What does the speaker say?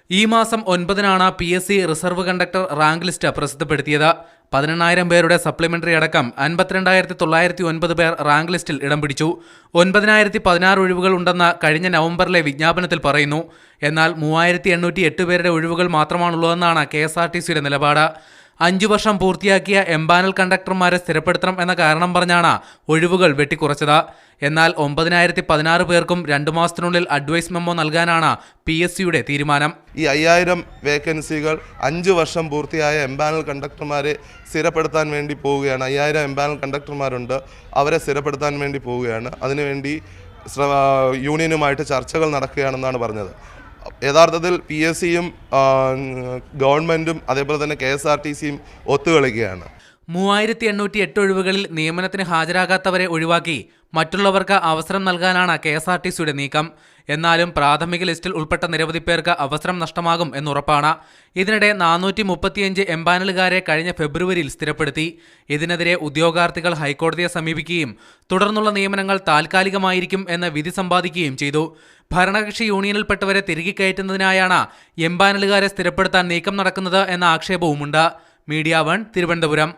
ഈ മാസം 9-നാണ് PSC reserve conductor rank list പ്രസിദ്ധപ്പെടുത്തിയത്. 18,000 പേരുടെ സപ്ലിമെന്ററി അടക്കം 52,909 പേർ റാങ്ക് ലിസ്റ്റിൽ ഇടം പിടിച്ചു. 9,016 ഒഴിവുകൾ ഉണ്ടെന്ന് കഴിഞ്ഞ നവംബറിലെ വിജ്ഞാപനത്തിൽ പറയുന്നു. എന്നാൽ 3,808 പേരുടെ ഒഴിവുകൾ മാത്രമാണുള്ളതെന്നാണ് KSRTCയുടെ നിലപാട്. 5 വർഷം പൂർത്തിയാക്കിയ എംപാനൽ കണ്ടക്ടർമാരെ സ്ഥിരപ്പെടുത്തണം എന്ന കാരണം പറഞ്ഞാണ് ഒഴിവുകൾ വെട്ടിക്കുറച്ചത്. എന്നാൽ 9,016 പേർക്കും 2 മാസത്തിനുള്ളിൽ അഡ്വൈസ് മെമ്മോ നൽകാനാണ് PSCയുടെ തീരുമാനം. ഈ 5,000 വേക്കൻസികൾ 5 വർഷം പൂർത്തിയായ എംപാനൽ കണ്ടക്ടർമാരെ സ്ഥിരപ്പെടുത്താൻ വേണ്ടി പോവുകയാണ്. 5,000 എംപാനൽ കണ്ടക്ടർമാരുണ്ട്, അവരെ സ്ഥിരപ്പെടുത്താൻ വേണ്ടി പോവുകയാണ്. അതിനുവേണ്ടി യൂണിയനുമായിട്ട് ചർച്ചകൾ നടക്കുകയാണെന്നാണ് പറഞ്ഞത്. യഥാർത്ഥത്തിൽ PSCയും ഗവൺമെൻറ്റും അതേപോലെ തന്നെ KSRTCയും ഒത്തുകളിക്കുകയാണ്. 3,808 ഒഴിവുകളിൽ നിയമനത്തിന് ഹാജരാകാത്തവരെ ഒഴിവാക്കി മറ്റുള്ളവർക്ക് അവസരം നൽകാനാണ് KSRTCയുടെ നീക്കം. എന്നാലും പ്രാഥമിക ലിസ്റ്റിൽ ഉൾപ്പെട്ട നിരവധി പേർക്ക് അവസരം നഷ്ടമാകും എന്നുറപ്പാണ്. ഇതിനിടെ 435 എംപാനലുകാരെ കഴിഞ്ഞ ഫെബ്രുവരിയിൽ സ്ഥിരപ്പെടുത്തി. ഇതിനെതിരെ ഉദ്യോഗാർത്ഥികൾ ഹൈക്കോടതിയെ സമീപിക്കുകയും തുടർന്നുള്ള നിയമനങ്ങൾ താൽക്കാലികമായിരിക്കും എന്ന വിധി സമ്പാദിക്കുകയും ചെയ്തു. ഭരണകക്ഷി യൂണിയനിൽപ്പെട്ടവരെ തിരികെ കയറ്റുന്നതിനായാണ് എംപാനലുകാരെ സ്ഥിരപ്പെടുത്താൻ നീക്കം നടക്കുന്നത് എന്ന ആക്ഷേപവുമുണ്ട്. മീഡിയ 1 തിരുവനന്തപുരം.